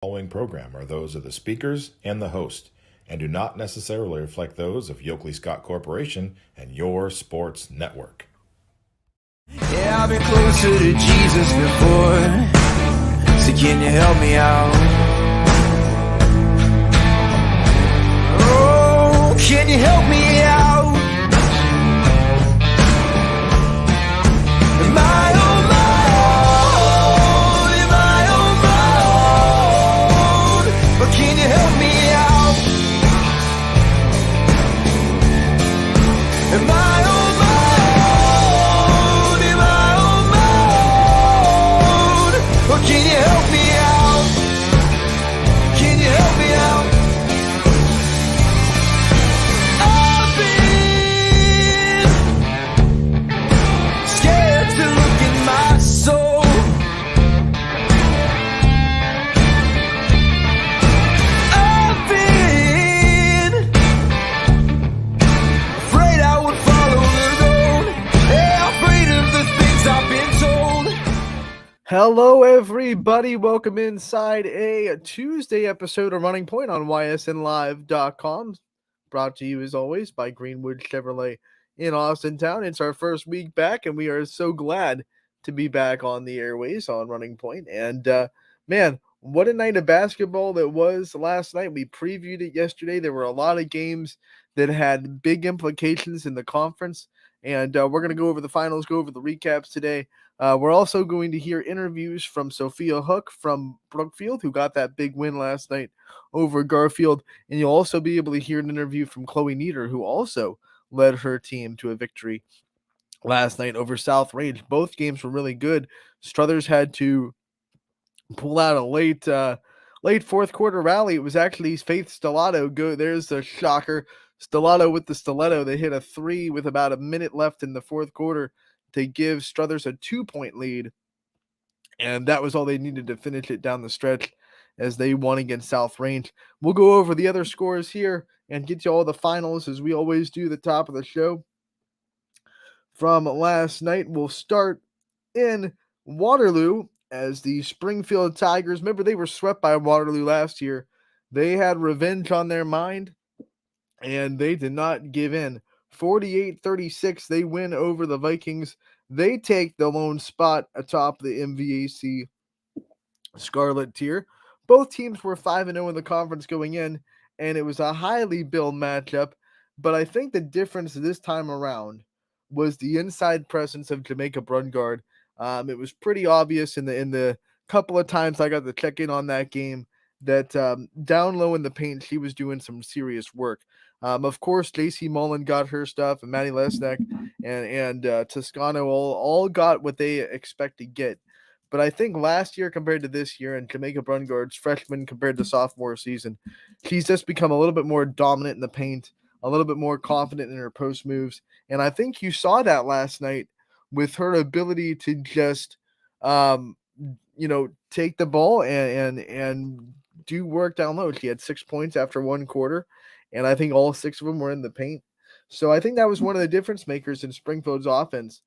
Following program are those of the speakers and the host and do not necessarily reflect those of Yoakley Scott Corporation and your sports network. Yeah, I've been closer to Jesus before, so can you help me out? Oh, can you help me out? Am I on my own? Am I on my own? But can you help me out? Am I on my own? Am I on my own? Or can you help me out? Can you help me out? I've been scared to look in my soul. I've been afraid I would follow the road. Yeah, afraid of the things I've been told. Hello, everybody. Welcome inside a Tuesday episode of Running Point on YSNLive.com. Brought to you, as always, by Greenwood Chevrolet in Austin Town. It's our first week back, and we are so glad to be back on the airways on Running Point. And, man, what a night of basketball that was last night. We previewed it yesterday. There were a lot of games that had big implications in the conference. And we're going to go over the finals, go over the recaps today. We're also going to hear interviews from Sophia Hook from Brookfield, who got that big win last night over Garfield. And you'll also be able to hear an interview from Chloe Nieder, who also led her team to a victory last night over South Range. Both games were really good. Struthers had to pull out a late fourth quarter rally. It was actually Faith Stellato. There's the shocker. Stellato with the stiletto. They hit a three with about a minute left in the fourth quarter to give Struthers a 2-point lead. And that was all they needed to finish it down the stretch as they won against South Range. We'll go over the other scores here and get you all the finals as we always do at the top of the show. From last night, we'll start in Waterloo as the Springfield Tigers. Remember, they were swept by Waterloo last year. They had revenge on their mind, and they did not give in. 48-36, they win over the Vikings. They take the lone spot atop the MVAC Scarlet tier. Both teams were 5-0 in the conference going in, and it was a highly billed matchup. But I think the difference this time around was the inside presence of Jamaica Brungard. It was pretty obvious in the couple of times I got to check in on that game that down low in the paint, she was doing some serious work. Of course, J.C. Mullen got her stuff, and Maddie Lesnick and Toscano all got what they expect to get. But I think last year compared to this year, and Jamaica Brungard's freshman compared to sophomore season, she's just become a little bit more dominant in the paint, a little bit more confident in her post moves. And I think you saw that last night with her ability to just, take the ball and do work down low. She had 6 points after one quarter, and I think all 6 of them were in the paint. So I think that was one of the difference makers in Springfield's offense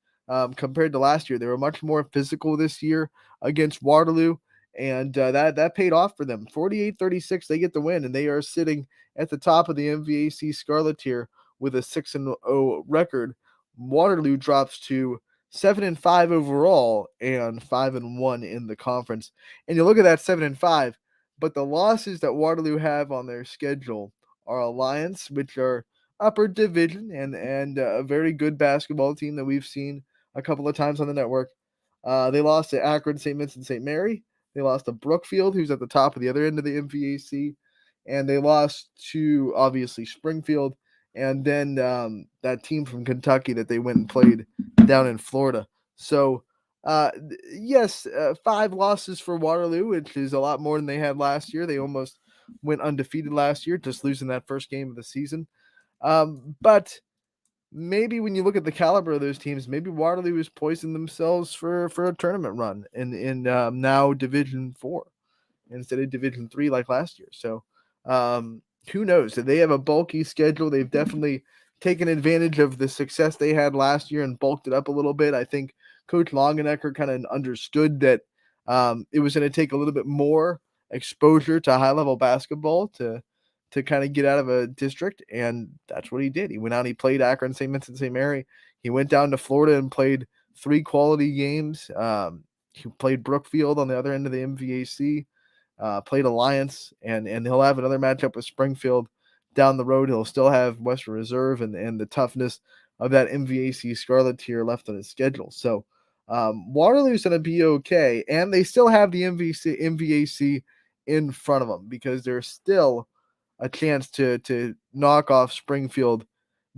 compared to last year. They were much more physical this year against Waterloo, and that paid off for them. 48-36, they get the win, and they are sitting at the top of the MVAC Scarlet tier with a 6-0 record. Waterloo drops to 7-5 overall and 5-1 in the conference. And you look at that 7-5, but the losses that Waterloo have on their schedule are Alliance, which are upper division and a very good basketball team that we've seen a couple of times on the network. They lost to Akron, St. Vincent, St. Mary. They lost to Brookfield, who's at the top of the other end of the MVAC. And they lost to, obviously, Springfield. And then that team from Kentucky that they went and played down in Florida. So, yes, 5 losses for Waterloo, which is a lot more than they had last year. They almost went undefeated last year, just losing that first game of the season. But maybe when you look at the caliber of those teams, maybe Waterloo is poising themselves for a tournament run in now Division 4 instead of Division 3 like last year. So who knows? They have a bulky schedule. They've definitely taken advantage of the success they had last year and bulked it up a little bit. I think Coach Longenecker kind of understood that it was going to take a little bit more exposure to high-level basketball to kind of get out of a district, and that's what he did. He went out, he played Akron, St. Vincent, St. Mary. He went down to Florida and played 3 quality games. He played Brookfield on the other end of the MVAC, played Alliance, and he'll have another matchup with Springfield down the road. He'll still have Western Reserve and the toughness of that MVAC Scarlet tier left on his schedule. So Waterloo's going to be okay, and they still have the MVAC in front of them because there's still a chance to knock off Springfield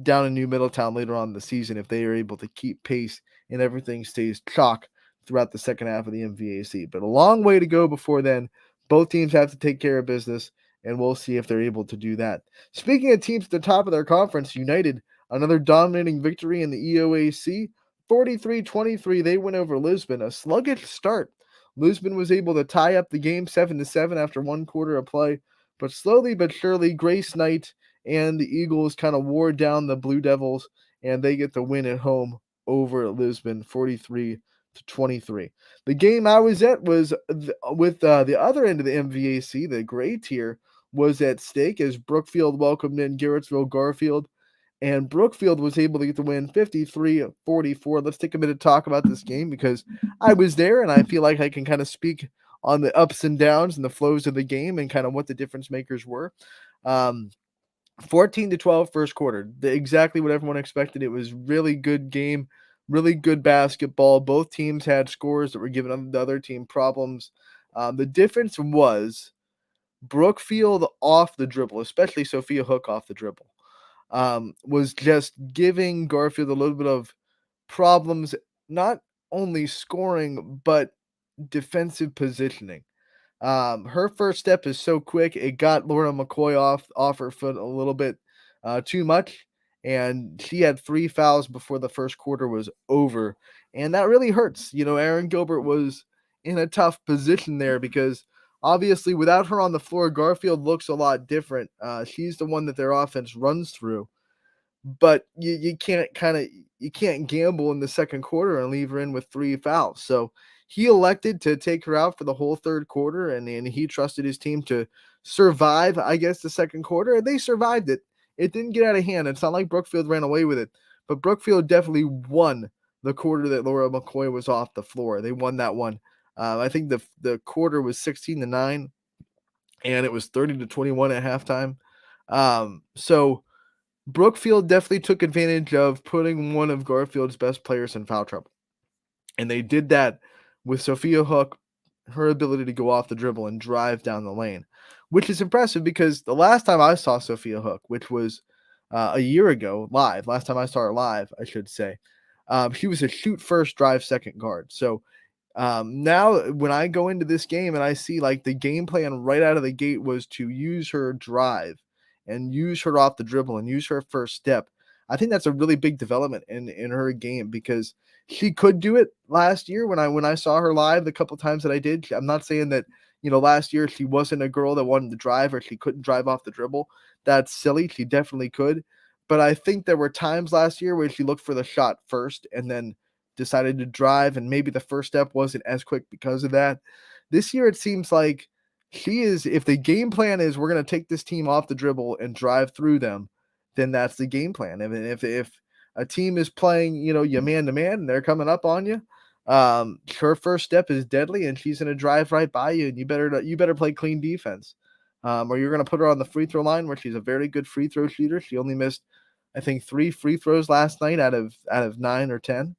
down in New Middletown later on in the season if they are able to keep pace and everything stays chalk throughout the second half of the MVAC. But a long way to go before then. Both teams have to take care of business, and we'll see if they're able to do that. Speaking of teams at the top of their conference, United, another dominating victory in the EOAC. 43-23, they win over Lisbon. A sluggish start. Lisbon was able to tie up the game 7-7 after 1 quarter of play, but slowly but surely, Grace Knight and the Eagles kind of wore down the Blue Devils, and they get the win at home over Lisbon, 43-23. The game I was at was with the other end of the MVAC, the gray tier, was at stake as Brookfield welcomed in Garrettsville Garfield, and Brookfield was able to get the win 53-44. Let's take a minute to talk about this game because I was there, and I feel like I can kind of speak on the ups and downs and the flows of the game and kind of what the difference makers were. 14-12 first quarter, exactly what everyone expected. It was really good game, really good basketball. Both teams had scores that were giving the other team problems. The difference was Brookfield off the dribble, especially Sophia Hook off the dribble, was just giving Garfield a little bit of problems, not only scoring, but defensive positioning. Her first step is so quick, it got Laura McCoy off her foot a little bit too much, and she had 3 fouls before the first quarter was over, and that really hurts. Aaron Gilbert was in a tough position there because obviously without her on the floor, Garfield looks a lot different. She's the one that their offense runs through, but you can't gamble in the second quarter and leave her in with 3 fouls. So he elected to take her out for the whole third quarter, and he trusted his team to survive, I guess, the second quarter, and they survived it. It didn't get out of hand. It's not like Brookfield ran away with it, but Brookfield definitely won the quarter that Laura McCoy was off the floor. They won that one. I think the quarter was 16-9, and it was 30-21 at halftime. So Brookfield definitely took advantage of putting one of Garfield's best players in foul trouble. And they did that with Sophia Hook, her ability to go off the dribble and drive down the lane, which is impressive because the last time I saw Sophia Hook, which was a year ago live, last time I saw her live, I should say, she was a shoot first, drive second guard. So now when I go into this game and I see like the game plan right out of the gate was to use her drive and use her off the dribble and use her first step, I think that's a really big development in her game because she could do it last year when I saw her live the couple times that I did. I'm not saying that, last year she wasn't a girl that wanted to drive or she couldn't drive off the dribble. That's silly. She definitely could. But I think there were times last year where she looked for the shot first and then decided to drive, and maybe the first step wasn't as quick because of that. This year it seems like she is, if the game plan is we're going to take this team off the dribble and drive through them, then that's the game plan. I mean, if a team is playing, you man to man and they're coming up on you, her first step is deadly and she's going to drive right by you, and you better play clean defense. Or you're going to put her on the free throw line where she's a very good free throw shooter. She only missed, I think, 3 free throws last night out of 9 or 10.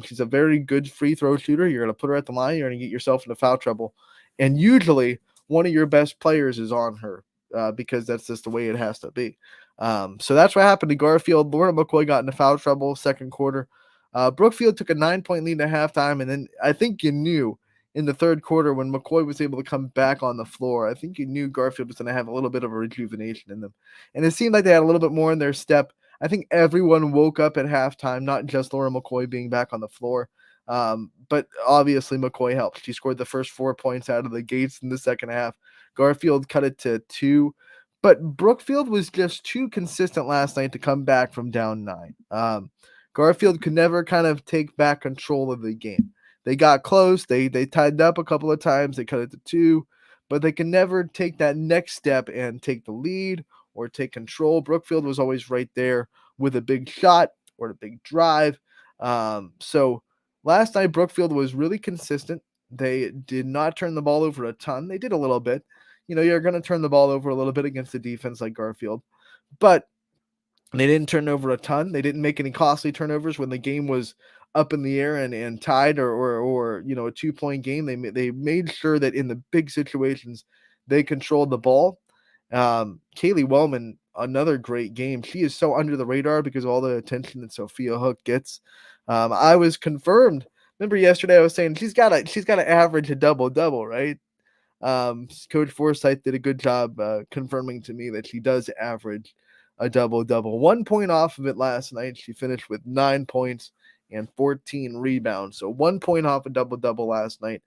She's a very good free throw shooter. You're going to put her at the line. You're going to get yourself into foul trouble. And usually one of your best players is on her because that's just the way it has to be. So that's what happened to Garfield. Laura McCoy got into foul trouble second quarter. Brookfield took a 9-point lead at halftime. And then I think you knew in the third quarter when McCoy was able to come back on the floor, I think you knew Garfield was going to have a little bit of a rejuvenation in them. And it seemed like they had a little bit more in their step. I think everyone woke up at halftime, not just Laura McCoy being back on the floor. But obviously McCoy helped. She scored the first 4 points out of the gates in the second half. Garfield cut it to 2. But Brookfield was just too consistent last night to come back from down 9. Garfield could never kind of take back control of the game. They got close. They tied up a couple of times. They cut it to 2. but they can never take that next step and take the lead or take control. Brookfield was always right there with a big shot or a big drive. So last night, Brookfield was really consistent. They did not turn the ball over a ton. They did a little bit. You're going to turn the ball over a little bit against a defense like Garfield, but they didn't turn over a ton. They didn't make any costly turnovers when the game was up in the air and tied or a 2-point game. They made sure that in the big situations they controlled the ball. Kaylee Wellman, another great game. She is so under the radar because of all the attention that Sophia Hook gets. I was confirmed. Remember yesterday I was saying she's got to average a double, right? Coach Forsyth did a good job confirming to me that she does average a double. 1 point off of it last night. She finished with 9 points and 14 rebounds. So 1 point off a double last night.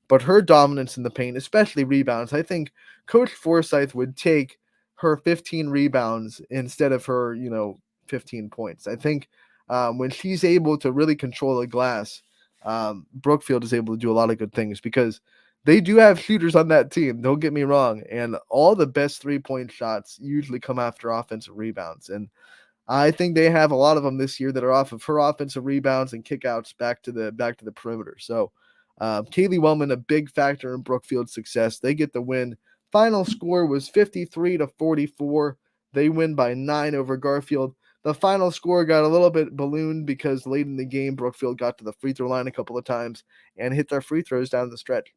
But her dominance in the paint, especially rebounds, I think Coach Forsyth would take her 15 rebounds instead of her, 15 points. I think when she's able to really control the glass, Brookfield is able to do a lot of good things because they do have shooters on that team. Don't get me wrong. And all the best 3-point shots usually come after offensive rebounds. And I think they have a lot of them this year that are off of her offensive rebounds and kickouts back to the perimeter. So Kaylee Wellman, a big factor in Brookfield's success. They get the win. Final score was 53-44. They win by 9 over Garfield. The final score got a little bit ballooned because late in the game, Brookfield got to the free throw line a couple of times and hit their free throws down the stretch.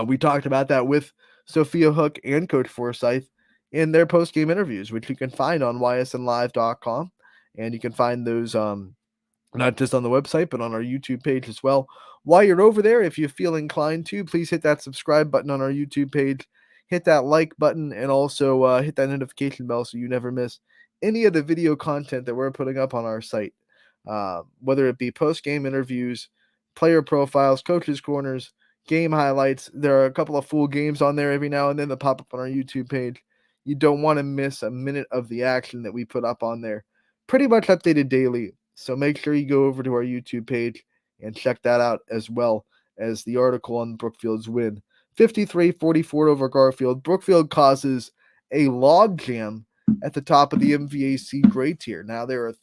We talked about that with Sophia Hook and Coach Forsyth in their post-game interviews, which you can find on ysnlive.com. And you can find those not just on the website, but on our YouTube page as well. While you're over there, if you feel inclined to, please hit that subscribe button on our YouTube page, hit that like button, and also hit that notification bell so you never miss any of the video content that we're putting up on our site, whether it be post-game interviews, player profiles, coaches' corners, game highlights. There are a couple of full games on there every now and then that pop up on our YouTube page. You don't want to miss a minute of the action that we put up on there. Pretty much updated daily. So make sure you go over to our YouTube page and check that out as well as the article on Brookfield's win. 53-44 over Garfield. Brookfield causes a logjam at the top of the MVAC grade tier. Now there are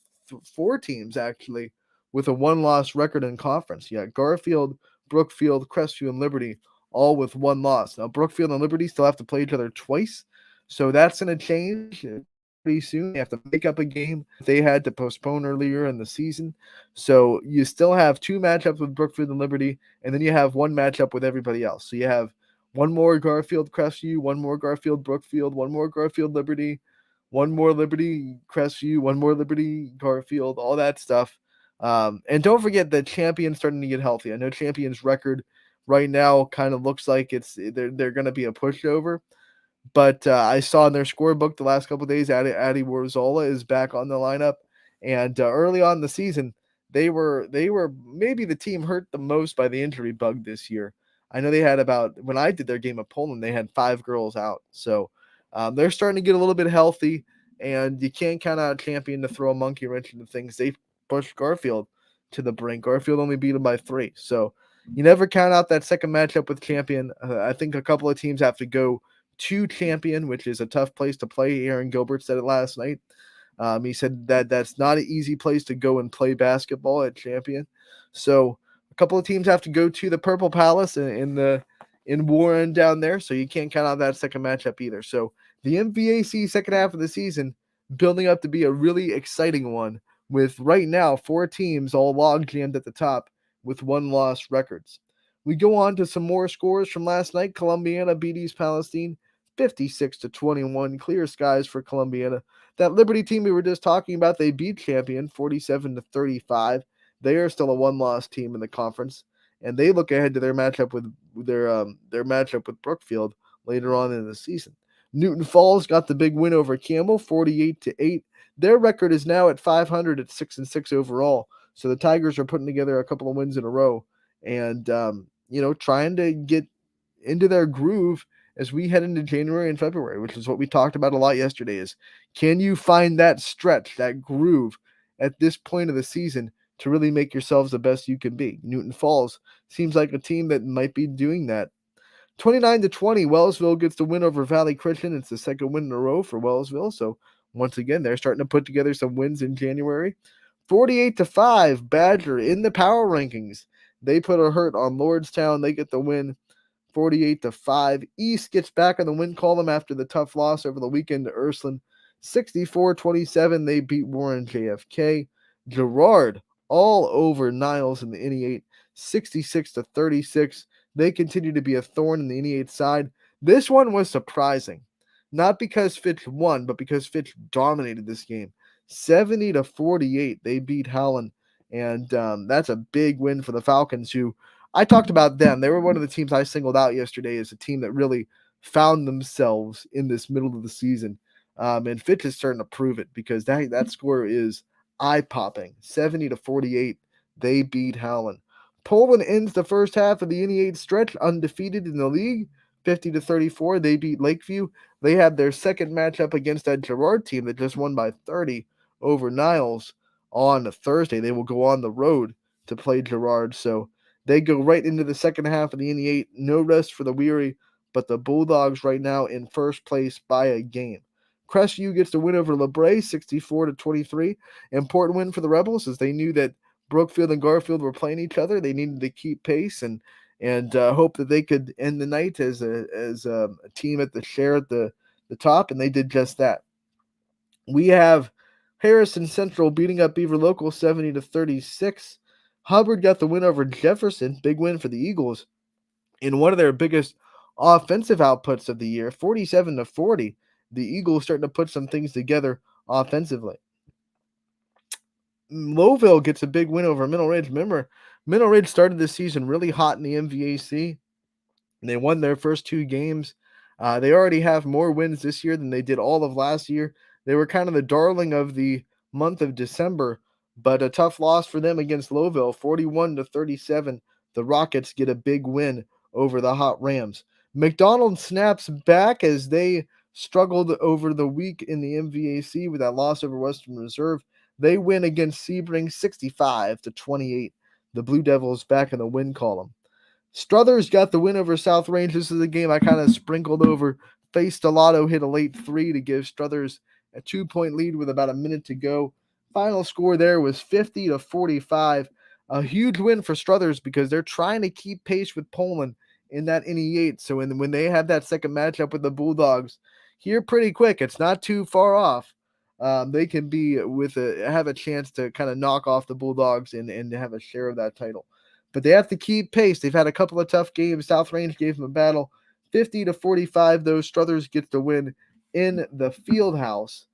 4 teams actually with a 1-loss record in conference. You got Garfield, Brookfield, Crestview, and Liberty all with 1 loss. Now Brookfield and Liberty still have to play each other twice. So that's going to change pretty soon. They have to make up a game they had to postpone earlier in the season. So you still have 2 matchups with Brookfield and Liberty, and then you have 1 matchup with everybody else. So you have 1 more Garfield Crestview, 1 more Garfield Brookfield, 1 more Garfield Liberty, 1 more Liberty Crestview, 1 more Liberty Garfield, all that stuff. And don't forget that Champion's starting to get healthy. I know Champion's record right now kind of looks like they're going to be a pushover. But I saw in their scorebook the last couple of days, Addie Warzola is back on the lineup. And early on in the season, they were maybe the team hurt the most by the injury bug this year. I know they had when I did their game of Poland, they had 5 girls out. So they're starting to get a little bit healthy, and you can't count out Champion to throw a monkey wrench into things. They pushed Garfield to the brink. Garfield only beat them by 3. So you never count out that second matchup with Champion. I think a couple of teams have to go to Champion, which is a tough place to play. Aaron Gilbert said it last night. He said that that's not an easy place to go and play basketball at Champion. So a couple of teams have to go to the Purple Palace in Warren down there. So you can't count out that second matchup either. So the MVAC second half of the season building up to be a really exciting one with right now 4 teams all log jammed at the top with 1-loss records. We go on to some more scores from last night. Columbiana beat East Palestine 56-21. Clear skies for Columbiana. That Liberty team we were just talking about, they beat Champion 47-35. They are still a 1-loss team in the conference, and they look ahead to their matchup with their matchup with Brookfield later on in the season. Newton Falls got the big win over Campbell 48-8. Their record is now at 500 at 6-6 overall. So the Tigers are putting together a couple of wins in a row and trying to get into their groove as we head into January and February, which is what we talked about a lot yesterday, is can you find that stretch, that groove at this point of the season to really make yourselves the best you can be? Newton Falls seems like a team that might be doing that. 29-20, Wellsville gets the win over Valley Christian. It's the second win in a row for Wellsville. So once again, they're starting to put together some wins in January. 48-5, Badger in the power rankings. They put a hurt on Lordstown. They get the win 48-5. East gets back on the win column after the tough loss over the weekend to Ursuline. 64-27, they beat Warren JFK. Girard all over Niles in the NE 8, 66-36. They continue to be a thorn in the NE 8 side. This one was surprising, not because Fitch won, but because Fitch dominated this game. 70-48, they beat Howland, and that's a big win for the Falcons, who I talked about them. They were one of the teams I singled out yesterday as a team that really found themselves in this middle of the season. And Fitch is starting to prove it because that score is eye-popping. 70-48, they beat Howland. Poland ends the first half of the NE 8 stretch undefeated in the league. 50-34, they beat Lakeview. They had their second matchup against that Girard team that just won by 30 over Niles on Thursday. They will go on the road to play Girard. So they go right into the second half of the NE 8. No rest for the weary, but the Bulldogs right now in first place by a game. Crestview gets the win over LeBray, 64-23. Important win for the Rebels, as they knew that Brookfield and Garfield were playing each other. They needed to keep pace and hope that they could end the night as a team at the share at the top, and they did just that. We have Harrison Central beating up Beaver Local 70-36. Hubbard got the win over Jefferson, big win for the Eagles in one of their biggest offensive outputs of the year, 47-40. The Eagles starting to put some things together offensively. Lowville gets a big win over Middle Ridge. Remember, Middle Ridge started this season really hot in the MVAC. They won their first two games. They already have more wins this year than they did all of last year. They were kind of the darling of the month of December, but a tough loss for them against Lowville, 41-37. The Rockets get a big win over the Hot Rams. McDonald snaps back as they struggled over the week in the MVAC with that loss over Western Reserve. They win against Sebring 65-28. The Blue Devils back in the win column. Struthers got the win over South Range. This is a game I kind of sprinkled over. Face Stellato hit a late 3 to give Struthers a 2-point lead with about a minute to go. Final score there was 50-45. A huge win for Struthers because they're trying to keep pace with Poland in that NE 8. So when they have that second matchup with the Bulldogs here pretty quick, it's not too far off. They can be have a chance to kind of knock off the Bulldogs and have a share of that title. But they have to keep pace. They've had a couple of tough games. South Range gave them a battle. 50-45, though. Struthers gets the win in the field house.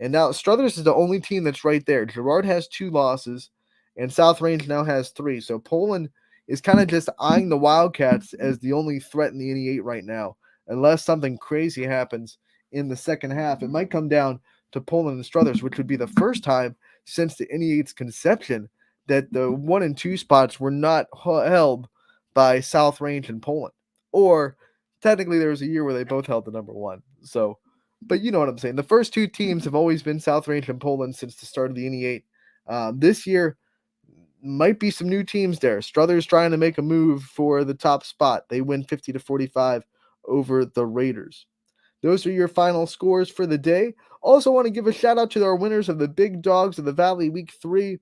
And now Struthers is the only team that's right there. Girard has 2 losses, and South Range now has 3. So Poland is kind of just eyeing the Wildcats as the only threat in the NE 8 right now. Unless something crazy happens in the second half, it might come down to Poland and Struthers, which would be the first time since the NE 8's conception that the 1 and 2 spots were not held by South Range and Poland. Or technically there was a year where they both held the number 1. So, but you know what I'm saying. The first 2 teams have always been South Range and Poland since the start of the NE 8. This year might be some new teams there. Struthers trying to make a move for the top spot. They win 50-45 over the Raiders. Those are your final scores for the day. Also want to give a shout out to our winners of the Big Dogs of the Valley Week 3.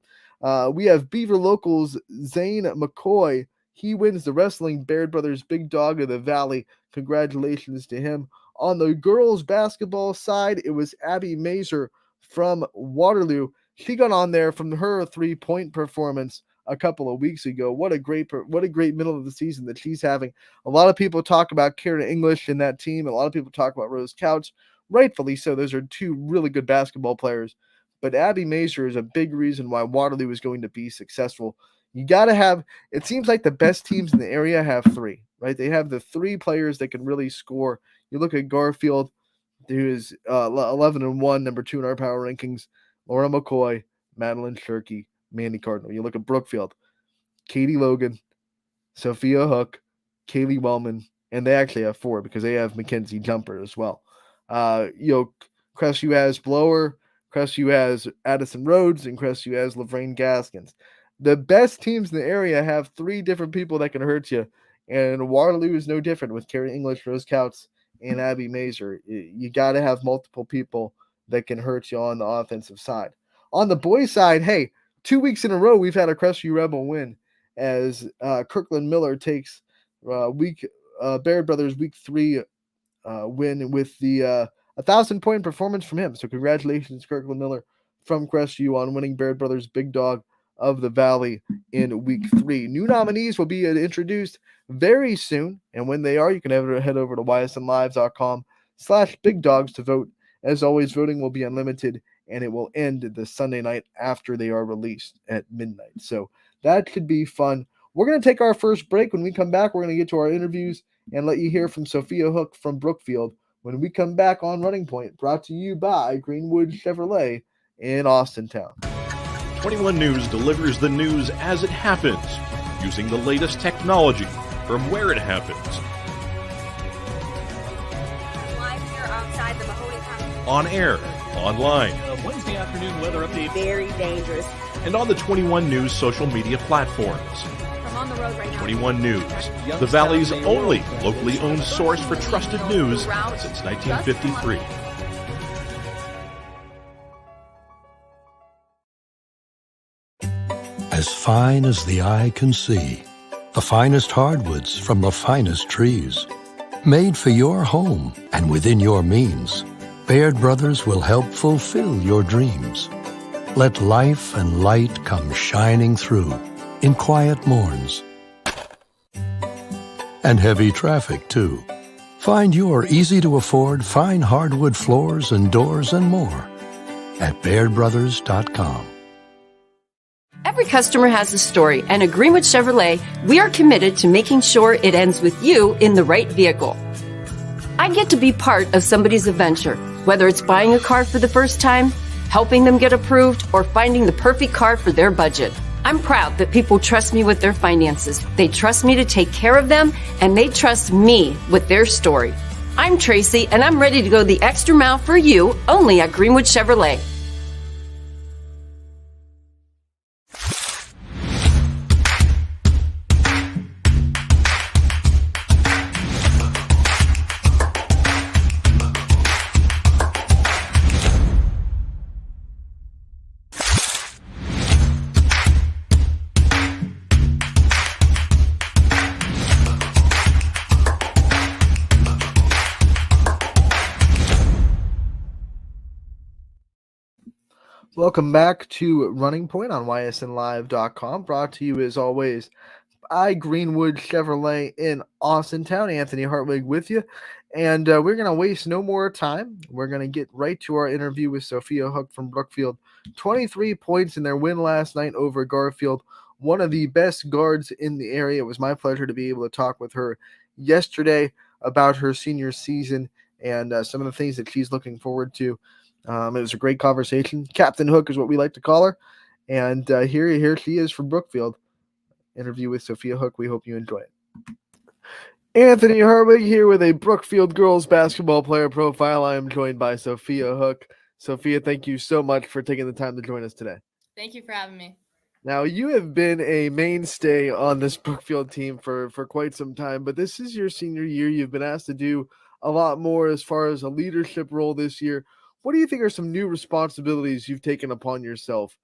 We have Beaver Locals Zane McCoy. He wins the Wrestling Baird Brothers Big Dog of the Valley. Congratulations to him. On the girls basketball side, it was Abby Mazer from Waterloo. She got on there from her 3-point performance a couple of weeks ago. What a great middle of the season that she's having. A lot of people talk about Karen English in that team. A lot of people talk about Rose Couch. Rightfully so. Those are 2 really good basketball players. But Abby Mazer is a big reason why Waterloo is going to be successful. You got to have, it seems like the best teams in the area have 3, right? They have the 3 players that can really score. You look at Garfield, who is 11-1, number 2 in our power rankings. Laura McCoy, Madeline Shirky, Mandy Cardinal. You look at Brookfield, Katie Logan, Sophia Hook, Kaylee Wellman, and they actually have 4 because they have Mackenzie Jumper as well. Crestview has Blower, Crestview has Addison Rhodes, and Crestview has Laverne Gaskins. The best teams in the area have 3 different people that can hurt you And Waterloo is no different with Carrie English, Rose Couts, and Abby Mazer. You got to have multiple people that can hurt you on the offensive side. On the boys' side, hey, 2 weeks in a row we've had a Crestview Rebel win as Kirkland Miller takes Baird Brothers Week 3 win with the 1,000-point performance from him. So congratulations, Kirkland Miller from Crestview on winning Baird Brothers Big Dog of the Valley in Week 3. New nominees will be introduced very soon, and when they are, you can head over to ysnlive.com/big dogs to vote. As always, voting will be unlimited, and it will end the Sunday night after they are released at midnight. So that should be fun. We're going to take our first break. When we come back, we're going to get to our interviews and let you hear from Sophia Hook from Brookfield when we come back on Running Point, brought to you by Greenwood Chevrolet in Austintown. 21 News delivers the news as it happens, using the latest technology from where it happens. Live here outside the Mahoney County. On air, online, Wednesday afternoon weather update. Very dangerous. and on the 21 News social media platforms. I'm on the road right now. 21 News, the Valley's only locally owned source for trusted news since 1953. As fine as the eye can see, the finest hardwoods from the finest trees. Made for your home and within your means, Baird Brothers will help fulfill your dreams. Let life and light come shining through in quiet morns. And heavy traffic, too. Find your easy-to-afford fine hardwood floors and doors and more at BairdBrothers.com. Every customer has a story, and at Greenwood Chevrolet, we are committed to making sure it ends with you in the right vehicle. I get to be part of somebody's adventure, whether it's buying a car for the first time, helping them get approved, or finding the perfect car for their budget. I'm proud that people trust me with their finances. They trust me to take care of them, and they trust me with their story. I'm Tracy, and I'm ready to go the extra mile for you, only at Greenwood Chevrolet. Welcome back to Running Point on ysnlive.com, brought to you as always by Greenwood Chevrolet in Austintown. Anthony Hartwig with you, and we're going to waste no more time. We're going to get right to our interview with Sophia Hook from Brookfield. 23 points in their win last night over Garfield, one of the best guards in the area. It was my pleasure to be able to talk with her yesterday about her senior season and some of the things that she's looking forward to. It was a great conversation. Captain Hook is what we like to call her. And here she is from Brookfield. Interview with Sophia Hook. We hope you enjoy it. Anthony Hartwig here with a Brookfield girls basketball player profile. I am joined by Sophia Hook. Sophia, thank you so much for taking the time to join us today. Thank you for having me. Now, you have been a mainstay on this Brookfield team for quite some time, but this is your senior year. You've been asked to do a lot more as far as a leadership role this year. What do you think are some new responsibilities you've taken upon yourself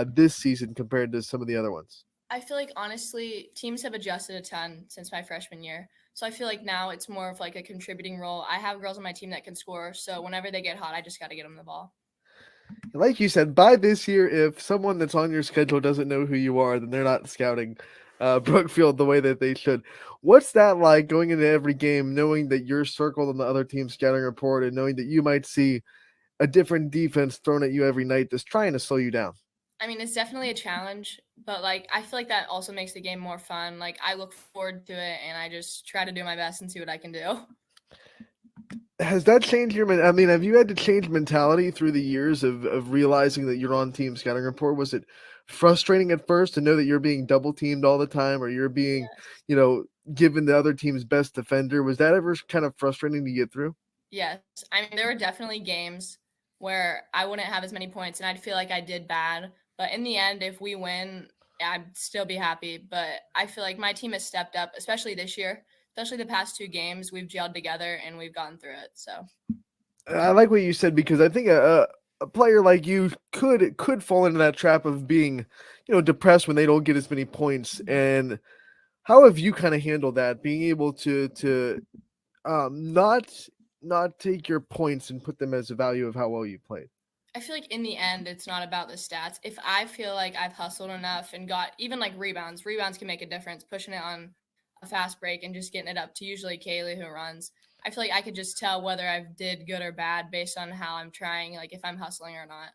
this season compared to some of the other ones? I feel like, honestly, teams have adjusted a ton since my freshman year. So I feel like now it's more of like a contributing role. I have girls on my team that can score. So whenever they get hot, I just got to get them the ball. Like you said, by this year, if someone that's on your schedule doesn't know who you are, then they're not scouting Brookfield the way that they should. What's that like going into every game, knowing that you're circled on the other team's scouting report and knowing that you might see a different defense thrown at you every night just trying to slow you down? I mean, it's definitely a challenge, but like I feel like that also makes the game more fun. Like I look forward to it and I just try to do my best and see what I can do. Has that changed your – I mean, have you had to change mentality through the years of realizing that you're on team scouting report? Was it frustrating at first to know that you're being double teamed all the time or you're being, given the other team's best defender? Was that ever kind of frustrating to get through? Yes. I mean, there were definitely games where I wouldn't have as many points and I'd feel like I did bad. But in the end, if we win I'd still be happy. But I feel like my team has stepped up, especially this year, especially the past 2 games. We've gelled together and we've gotten through it. So I like what you said because I think a player like you could fall into that trap of being, depressed when they don't get as many points. And how have you kind of handled that? Being able to not take your points and put them as a value of how well you played. I feel like in the end, it's not about the stats. If I feel like I've hustled enough and got even like rebounds can make a difference, pushing it on a fast break and just getting it up to usually Kaylee who runs. I feel like I could just tell whether I did good or bad based on how I'm trying, like if I'm hustling or not.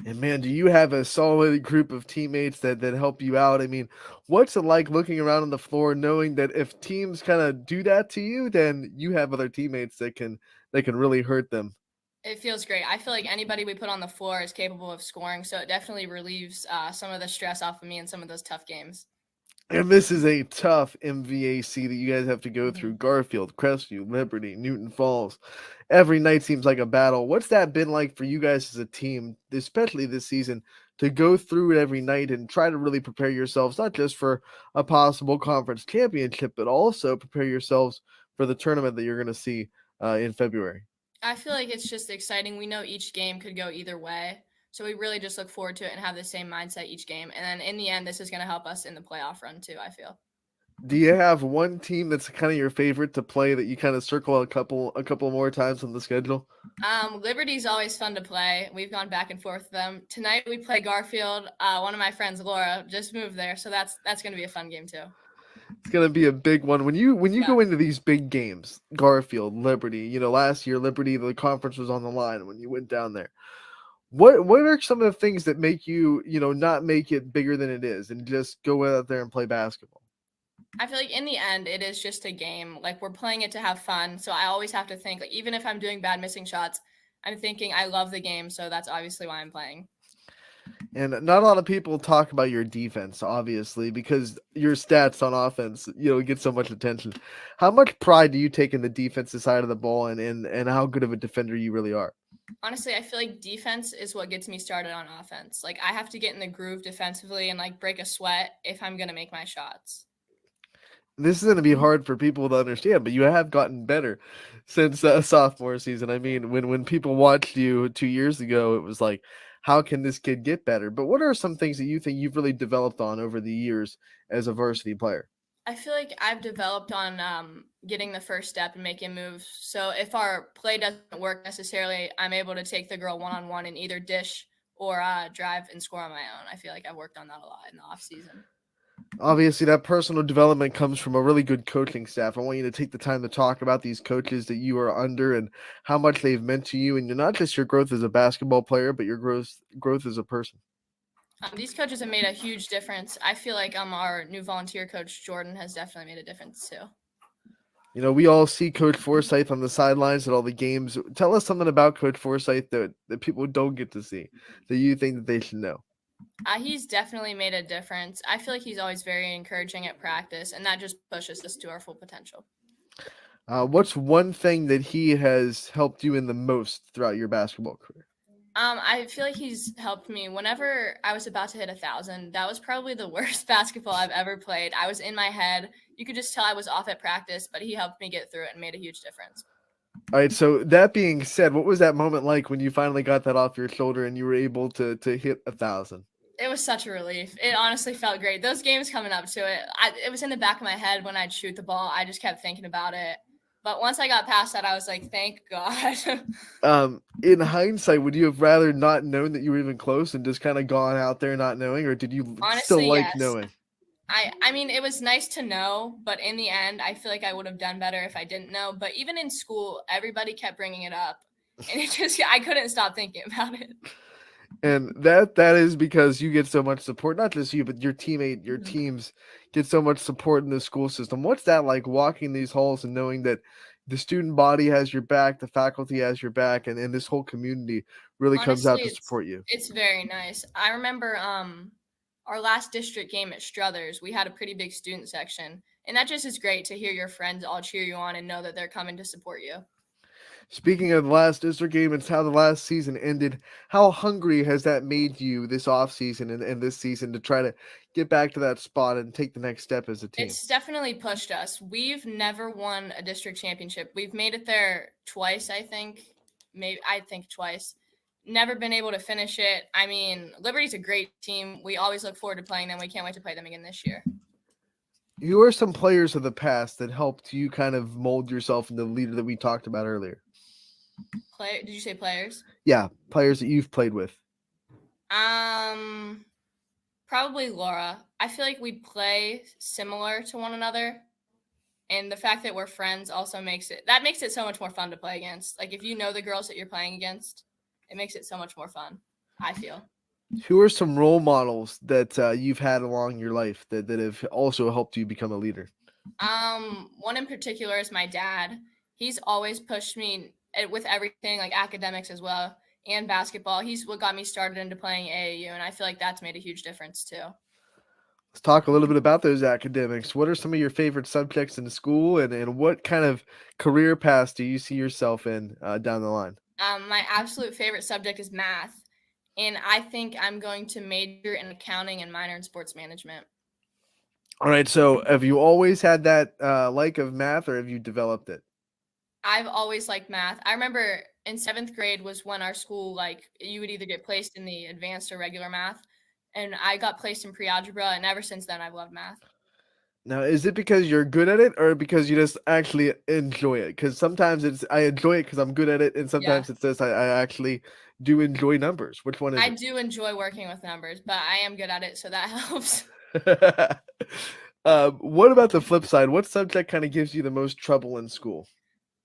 And man, do you have a solid group of teammates that help you out? I mean, what's it like looking around on the floor knowing that if teams kind of do that to you, then you have other teammates that can really hurt them? It feels great. I feel like anybody we put on the floor is capable of scoring, so it definitely relieves some of the stress off of me in some of those tough games. And this is a tough MVAC that you guys have to go Mhm. through. Garfield, Crestview, Liberty, Newton Falls. Every night seems like a battle. What's that been like for you guys as a team, especially this season, to go through it every night and try to really prepare yourselves, not just for a possible conference championship, but also prepare yourselves for the tournament that you're going to see in February? I feel like it's just exciting. We know each game could go either way. So we really just look forward to it and have the same mindset each game. And then in the end, this is going to help us in the playoff run too, I feel. Do you have one team that's kind of your favorite to play that you kind of circle a couple more times on the schedule? Liberty's always fun to play. We've gone back and forth with them. Tonight we play Garfield. One of my friends, Laura, just moved there, so that's going to be a fun game too. It's gonna be a big one when you Yeah. go into these big games. Garfield, Liberty. Last year Liberty, the conference was on the line when you went down there. What are some of the things that make you not make it bigger than it is and just go out there and play basketball? I feel like in the end, it is just a game. Like we're playing it to have fun. So I always have to think, like, even if I'm doing bad missing shots, I'm thinking I love the game. So that's obviously why I'm playing. And not a lot of people talk about your defense, obviously, because your stats on offense, get so much attention. How much pride do you take in the defensive side of the ball and how good of a defender you really are? Honestly, I feel like defense is what gets me started on offense. Like I have to get in the groove defensively and like break a sweat if I'm going to make my shots. This is going to be hard for people to understand, but you have gotten better since sophomore season. I mean, when people watched you 2 years ago, it was like, how can this kid get better? But what are some things that you think you've really developed on over the years as a varsity player? I feel like I've developed on getting the first step and making moves. So if our play doesn't work necessarily, I'm able to take the girl one-on-one and either dish or drive and score on my own. I feel like I've worked on that a lot in the off season. Obviously, that personal development comes from a really good coaching staff. I want you to take the time to talk about these coaches that you are under and how much they've meant to you, and not just your growth as a basketball player, but your growth as a person. These coaches have made a huge difference. I feel like our new volunteer coach, Jordan, has definitely made a difference too. We all see Coach Forsyth on the sidelines at all the games. Tell us something about Coach Forsyth that people don't get to see that you think that they should know. He's definitely made a difference. I feel like he's always very encouraging at practice, and that just pushes us to our full potential. What's one thing that he has helped you in the most throughout your basketball career? I feel like he's helped me whenever I was about to hit 1,000. That was probably the worst basketball I've ever played. I was in my head. You could just tell I was off at practice, but he helped me get through it and made a huge difference. All right. So that being said, what was that moment like when you finally got that off your shoulder and you were able to hit 1,000? It was such a relief. It honestly felt great. Those games coming up to it, it was in the back of my head when I'd shoot the ball. I just kept thinking about it. But once I got past that, I was like, thank God. In hindsight, would you have rather not known that you were even close and just kind of gone out there not knowing, or did you Honestly, still like yes. knowing? I mean, it was nice to know, but in the end, I feel like I would have done better if I didn't know. But even in school, everybody kept bringing it up, and I couldn't stop thinking about it. And that is because you get so much support, not just you, but your teams get so much support in the school system. What's that like, walking these halls and knowing that the student body has your back, the faculty has your back, and this whole community really comes out Honestly, to support you? It's very nice. I remember our last district game at Struthers, we had a pretty big student section, and that just is great to hear your friends all cheer you on and know that they're coming to support you. Speaking of the last district game, it's how the last season ended. How hungry has that made you this offseason and this season to try to get back to that spot and take the next step as a team? It's definitely pushed us. We've never won a district championship. We've made it there twice, I think. I think twice. Never been able to finish it. I mean, Liberty's a great team. We always look forward to playing them. We can't wait to play them again this year. Who are some players of the past that helped you kind of mold yourself into the leader that we talked about earlier? Did you say players? Yeah, players that you've played with. Probably Laura. I feel like we play similar to one another. And the fact that we're friends also makes it so much more fun to play against. Like, if you know the girls that you're playing against, it makes it so much more fun, I feel. Who are some role models that you've had along your life that have also helped you become a leader? One in particular is my dad. He's always pushed me with everything, like academics as well, and basketball. He's what got me started into playing AAU, and I feel like that's made a huge difference too. Let's talk a little bit about those academics. What are some of your favorite subjects in school, and what kind of career path do you see yourself in down the line? My absolute favorite subject is math, and I think I'm going to major in accounting and minor in sports management. All right, so have you always had that like of math, or have you developed it? I've always liked math. I remember in 7th grade was when our school, like, you would either get placed in the advanced or regular math, and I got placed in pre-algebra, and ever since then I've loved math. Now, is it because you're good at it, or because you just actually enjoy it? Because sometimes I enjoy it because I'm good at it, and sometimes it's this, I actually do enjoy numbers. Which one is I it? do enjoy working with numbers, but I am good at it, so that helps. What about the flip side? What subject kind of gives you the most trouble in school?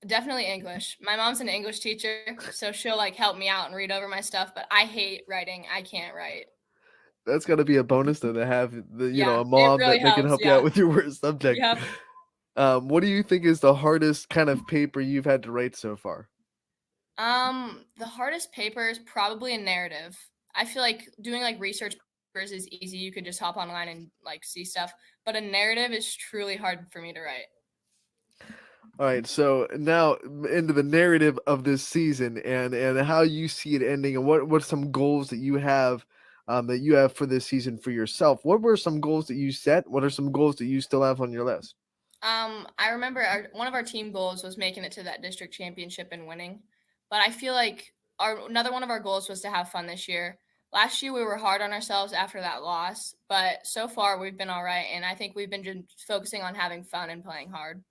Definitely English. My mom's an English teacher, so she'll like help me out and read over my stuff, but I hate writing. I can't write. That's got to be a bonus though, to have Yeah, a it mom really that can helps. help you out with your worst subject. Yep. What do you think is the hardest kind of paper you've had to write so far? The hardest paper is probably a narrative. I feel like doing like research papers is easy. You could just hop online and like see stuff, but a narrative is truly hard for me to write. All right, so now into the narrative of this season and how you see it ending, and what some goals that you have for this season for yourself. What were some goals that you set? What are some goals that you still have on your list? I remember one of our team goals was making it to that district championship and winning, but I feel like another one of our goals was to have fun this year. Last year we were hard on ourselves after that loss, but so far we've been all right, and I think we've been just focusing on having fun and playing hard.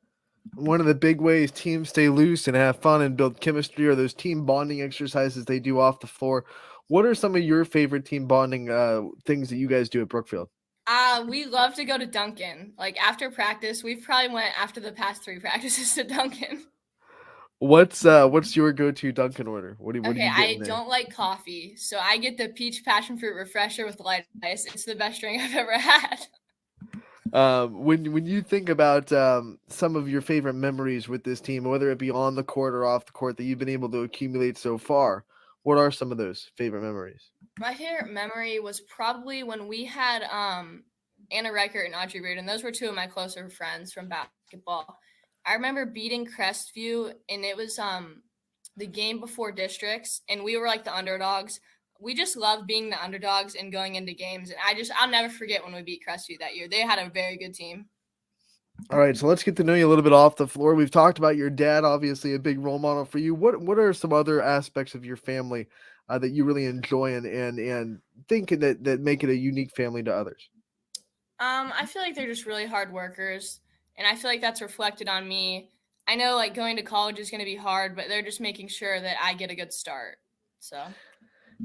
One of the big ways teams stay loose and have fun and build chemistry are those team bonding exercises they do off the floor. What are some of your favorite team bonding things that you guys do at Brookfield? We love to go to Dunkin'. Like after practice, we've probably went after the past 3 practices to Dunkin'. What's your go-to Dunkin' order? What do you Okay, get I in there? don't like coffee, so I get the peach passion fruit refresher with light ice. It's the best drink I've ever had. When you think about some of your favorite memories with this team, whether it be on the court or off the court that you've been able to accumulate so far, what are some of those favorite memories? My favorite memory was probably when we had Anna Reichert and Audrey Reardon. Those were 2 of my closer friends from basketball. I remember beating Crestview, and it was the game before districts, and we were like the underdogs. We just loved being the underdogs and going into games. And I'll never forget when we beat Crestview that year. They had a very good team. All right, so let's get to know you a little bit off the floor. We've talked about your dad, obviously a big role model for you. What are some other aspects of your family that you really enjoy and think that make it a unique family to others? I feel like they're just really hard workers, and I feel like that's reflected on me. I know like going to college is going to be hard, but they're just making sure that I get a good start. So.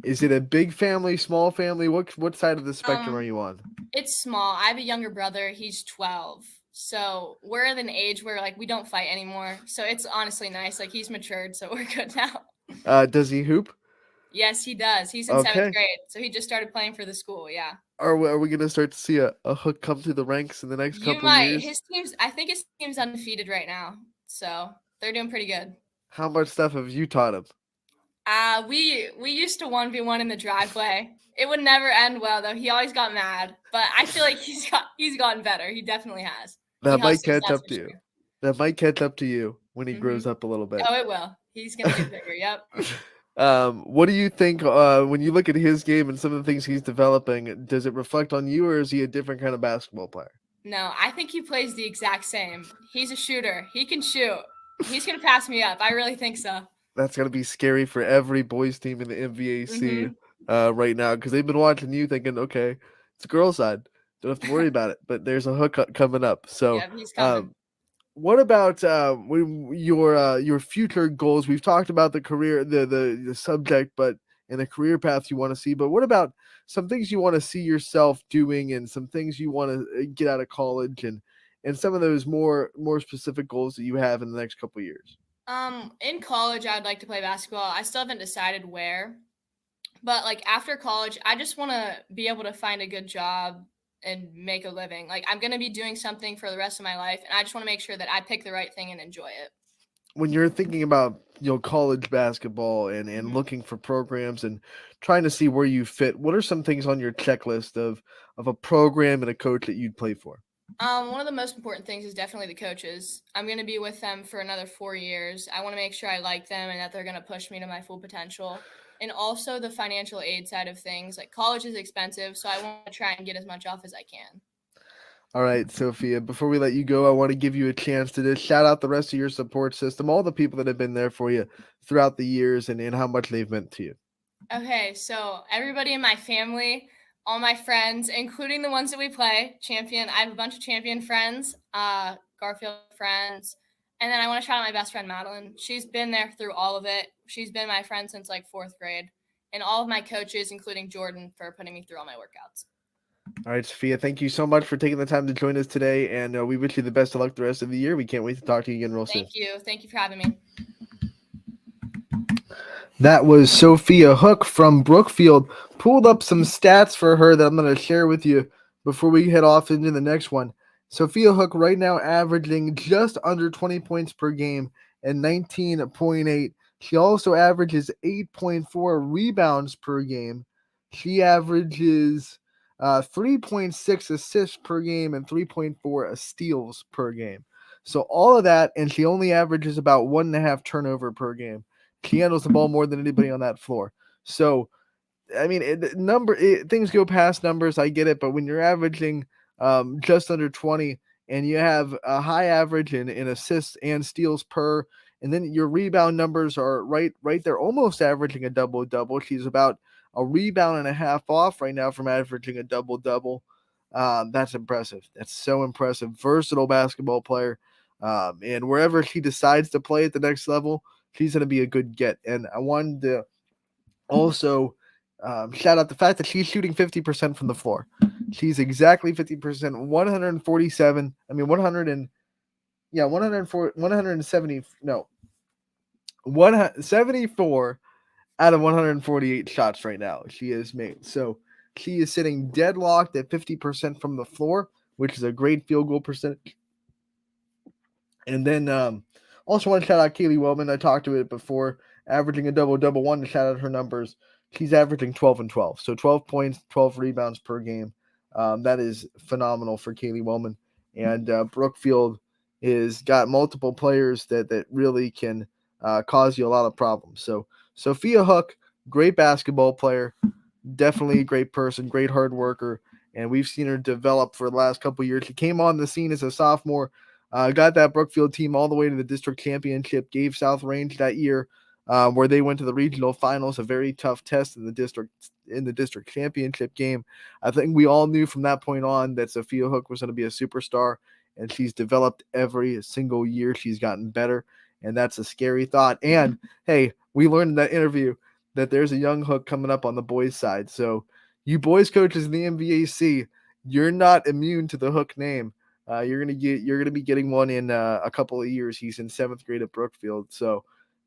Is it a big family, small family? What side of the spectrum are you on? It's small. I have a younger brother. He's 12. So we're at an age where like we don't fight anymore. So it's honestly nice. Like he's matured, so we're good now. Does he hoop? Yes, he does. He's in 7th grade. So he just started playing for the school. Yeah. Are we going to start to see a hook come through the ranks in the next couple of years? I think his team's undefeated right now. So they're doing pretty good. How much stuff have you taught him? We used to 1v1 in the driveway. It would never end well though. He always got mad, but I feel like he's gotten better. He definitely has. That might catch up to you. That might catch up to you when he grows up a little bit. Oh, it will. He's gonna get bigger. Yep. What do you think when you look at his game and some of the things he's developing? Does it reflect on you, or is he a different kind of basketball player? No, I think he plays the exact same. He's a shooter. He can shoot. He's gonna pass me up. I really think so. That's gonna be scary for every boys team in the NVAC Mhm. right now, because they've been watching you thinking, okay, it's a girl side, don't have to worry about it. But there's a hook coming up. So, Yeah, he's coming. what about your future goals? We've talked about the career, the subject, but and the career path you want to see. But what about some things you want to see yourself doing, and some things you want to get out of college, and some of those more specific goals that you have in the next couple of years? In college, I'd like to play basketball. I still haven't decided where, but like after college, I just want to be able to find a good job and make a living. Like I'm gonna be doing something for the rest of my life, and I just want to make sure that I pick the right thing and enjoy it. When you're thinking about college basketball and Mhm. looking for programs and trying to see where you fit, what are some things on your checklist of a program and a coach that you'd play for? One of the most important things is definitely the coaches. I'm going to be with them for another 4 years. I want to make sure I like them and that they're going to push me to my full potential. And also the financial aid side of things. Like college is expensive, so I want to try and get as much off as I can. All right, Sophia, before we let you go, I want to give you a chance to just shout out the rest of your support system, all the people that have been there for you throughout the years, and how much they've meant to you. Okay, so everybody in my family, all my friends, including the ones that we play, champion. I have a bunch of champion friends, Garfield friends. And then I want to shout out my best friend, Madeline. She's been there through all of it. She's been my friend since like 4th grade. And all of my coaches, including Jordan, for putting me through all my workouts. All right, Sophia, thank you so much for taking the time to join us today, and we wish you the best of luck the rest of the year. We can't wait to talk to you again real soon. Thank you. Thank you for having me. That was Sophia Hook from Brookfield. Pulled up some stats for her that I'm going to share with you before we head off into the next one. Sophia Hook right now averaging just under 20 points per game and 19.8. She also averages 8.4 rebounds per game. She averages 3.6 assists per game and 3.4 steals per game. So all of that, and she only averages about 1.5 turnover per game. She handles the ball more than anybody on that floor. So, I mean, things go past numbers. I get it, but when you're averaging just under 20 and you have a high average in assists and steals per, and then your rebound numbers are right there, almost averaging a double double. She's about a rebound and a half off right now from averaging a double double. That's impressive. That's so impressive. Versatile basketball player, and wherever she decides to play at the next level, she's going to be a good get. And I wanted to also shout out the fact that she's shooting 50% from the floor. She's exactly 50%, 147. I mean, 100 and yeah, 104, 170. No, 174 out of 148 shots right now she has made. So she is sitting deadlocked at 50% from the floor, which is a great field goal percentage. And then also want to shout out Kaylee Wellman. I talked to it before, averaging a double-double. One to shout out her numbers. She's averaging 12 and 12. So 12 points, 12 rebounds per game. That is phenomenal for Kaylee Wellman. And Brookfield is got multiple players that really can cause you a lot of problems. So Sophia Hook, great basketball player, definitely a great person, great hard worker. And we've seen her develop for the last couple of years. She came on the scene as a sophomore, got that Brookfield team all the way to the district championship, gave South Range that year, where they went to the regional finals, a very tough test in the district championship game. I think we all knew from that point on that Sophia Hook was going to be a superstar, and she's developed every single year. She's gotten better, and that's a scary thought. And hey, we learned in that interview that there's a young Hook coming up on the boys' side. So you boys coaches in the MVAC, you're not immune to the Hook name. You're gonna be getting one in a couple of years. He's in 7th grade at Brookfield, so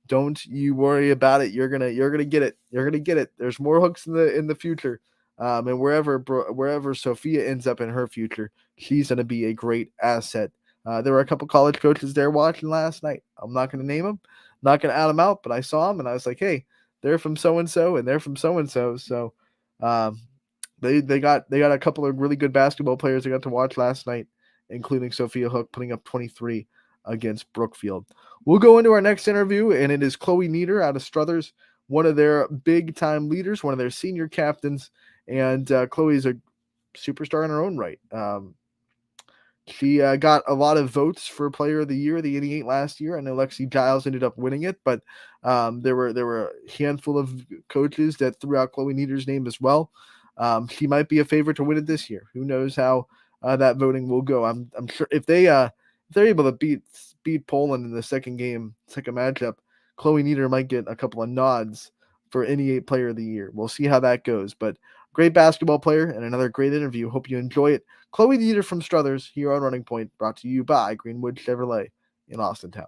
don't you worry about it. You're gonna get it. You're gonna get it. There's more Hooks in the future, and wherever Sophia ends up in her future, she's gonna be a great asset. There were a couple college coaches there watching last night. I'm not gonna name them, not gonna add them out, but I saw them and I was like, hey, they're from so and so, and they're from so and so. So, they got a couple of really good basketball players I got to watch last night, including Sophia Hook putting up 23. against Brookfield. We'll go into our next interview, and it is Chloe Nieder out of Struthers, one of their big-time leaders, one of their senior captains, and Chloe is a superstar in her own right. She got a lot of votes for Player of the Year, the 88 last year. I know Lexi Giles ended up winning it, but there were a handful of coaches that threw out Chloe Nieder's name as well. She might be a favorite to win it this year. Who knows how that voting will go? I'm sure if they're able to beat Poland in the second matchup, Chloe Nieder might get a couple of nods for NE8 Player of the Year. We'll see how that goes, but great basketball player and another great interview. Hope you enjoy it. Chloe Nieder from Struthers here on Running Point, brought to you by Greenwood Chevrolet in Austintown.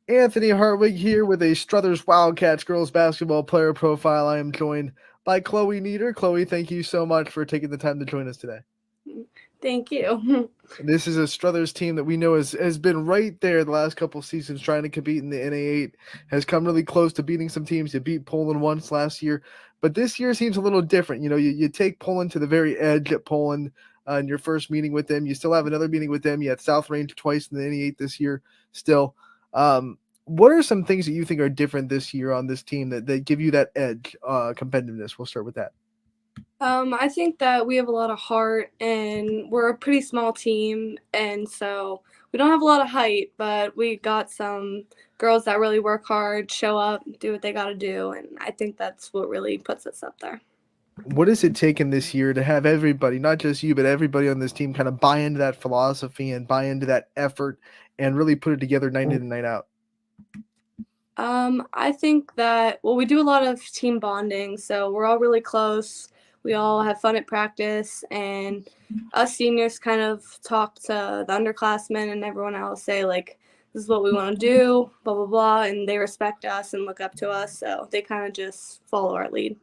Anthony Hartwig here with a Struthers Wildcats girls basketball player profile. I am joined by Chloe Nieder. Chloe, thank you so much for taking the time to join us today. Thank you. This is a Struthers team that we know has been right there the last couple of seasons trying to compete in the NA8, has come really close to beating some teams. You beat Poland once last year, but this year seems a little different. You know, you take Poland to the very edge at Poland in your first meeting with them. You still have another meeting with them. You had South Range twice in the NA8 this year still. What are some things that you think are different this year on this team that give you that edge, competitiveness? We'll start with that. I think that we have a lot of heart, and we're a pretty small team, and so we don't have a lot of height, but we got some girls that really work hard, show up, do what they got to do, and I think that's what really puts us up there. What has it taken this year to have everybody, not just you, but everybody on this team kind of buy into that philosophy and buy into that effort and really put it together night in and night out? I think that, we do a lot of team bonding, so we're all really close. We all have fun at practice, and us seniors kind of talk to the underclassmen and everyone else, say, like, this is what we want to do, blah, blah, blah, and they respect us and look up to us, so they kind of just follow our lead.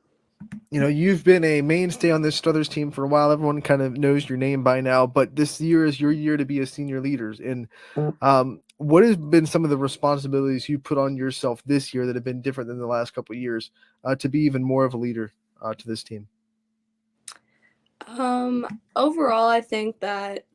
You know, you've been a mainstay on this Struthers team for a while. Everyone kind of knows your name by now, but this year is your year to be a senior leaders. And what has been some of the responsibilities you put on yourself this year that have been different than the last couple of years to be even more of a leader to this team? Overall, I think that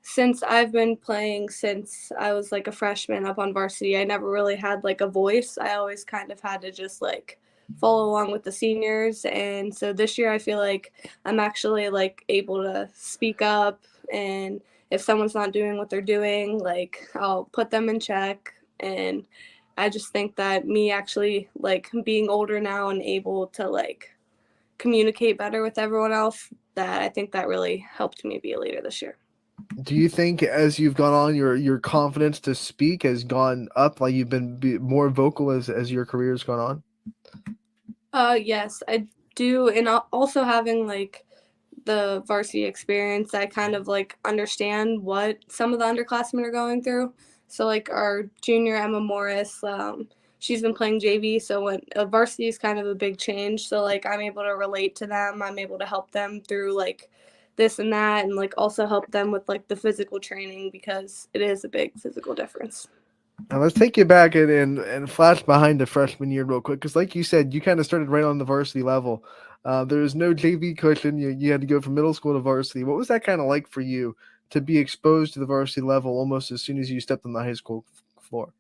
since I've been playing since I was like a freshman up on varsity, I never really had like a voice. I always kind of had to just like follow along with the seniors, and so this year I feel like I'm actually like able to speak up, and if someone's not doing what they're doing, like I'll put them in check. And I just think that me actually like being older now and able to like communicate better with everyone else, that I think that really helped me be a leader this year. Do you think as you've gone on, your confidence to speak has gone up, like you've been more vocal as your career has gone on? Yes, I do. And also having like the varsity experience, I kind of like understand what some of the underclassmen are going through. So like our junior Emma Morris, she's been playing JV, so when varsity is kind of a big change. So like I'm able to relate to them. I'm able to help them through like this and that, and like also help them with like the physical training, because it is a big physical difference. Now let's take you back and flash behind the freshman year real quick, because like you said, you kind of started right on the varsity level. There was no JV cushion. You had to go from middle school to varsity. What was that kind of like for you to be exposed to the varsity level almost as soon as you stepped on the high school floor?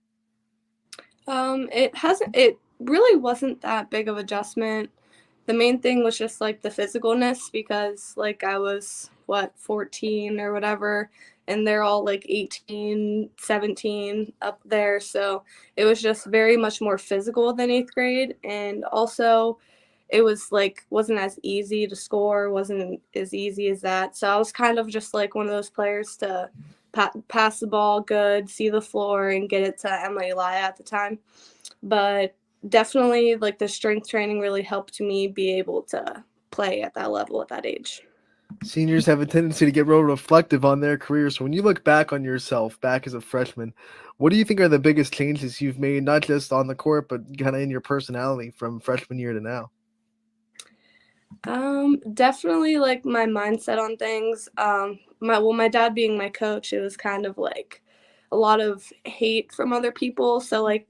It really wasn't that big of adjustment. The main thing was just like the physicalness, because like I was 14 or whatever, and they're all like 18, 17 up there. So it was just very much more physical than 8th grade. And also it was like, wasn't as easy to score, wasn't as easy as that. So I was kind of just like one of those players to pass the ball good, see the floor, and get it to Emily Elia at the time. But definitely like the strength training really helped me be able to play at that level at that age. Seniors have a tendency to get real reflective on their careers. So when you look back on yourself back as a freshman, what do you think are the biggest changes you've made, not just on the court, but kind of in your personality from freshman year to now? Definitely like my mindset on things. My dad being my coach, it was kind of like a lot of hate from other people. So like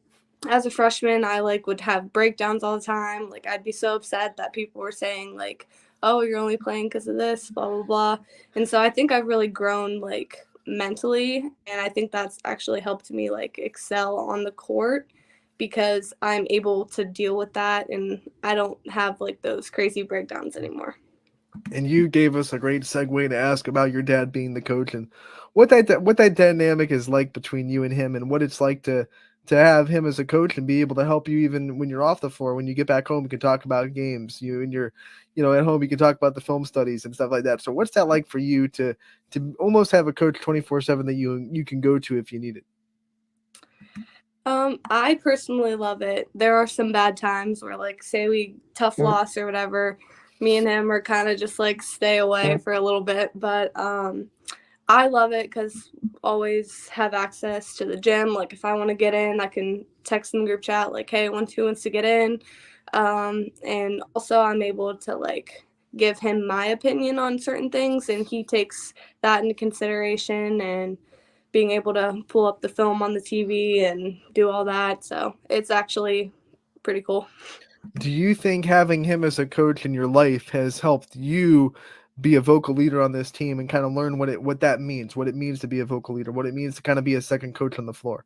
as a freshman, I like would have breakdowns all the time. Like I'd be so upset that people were saying like, oh, you're only playing because of this, blah, blah, blah. And so I think I've really grown like mentally, and I think that's actually helped me like excel on the court because I'm able to deal with that and I don't have like those crazy breakdowns anymore. And you gave us a great segue to ask about your dad being the coach and what that dynamic is like between you and him, and what it's like to have him as a coach and be able to help you even when you're off the floor. When you get back home, you can talk about games. You and your, at home, you can talk about the film studies and stuff like that. So what's that like for you to almost have a coach 24/7 that you can go to if you need it? I personally love it. There are some bad times where, like, say we tough loss or whatever, me and him are kind of just like stay away for a little bit. But I love it because always have access to the gym. Like, if I want to get in, I can text in the group chat like, "Hey, 1-2 wants to get in," and also I'm able to like give him my opinion on certain things, and he takes that into consideration and being able to pull up the film on the TV and do all that. So it's actually pretty cool. Do you think having him as a coach in your life has helped you be a vocal leader on this team and kind of learn what that means, what it means to be a vocal leader, what it means to kind of be a second coach on the floor?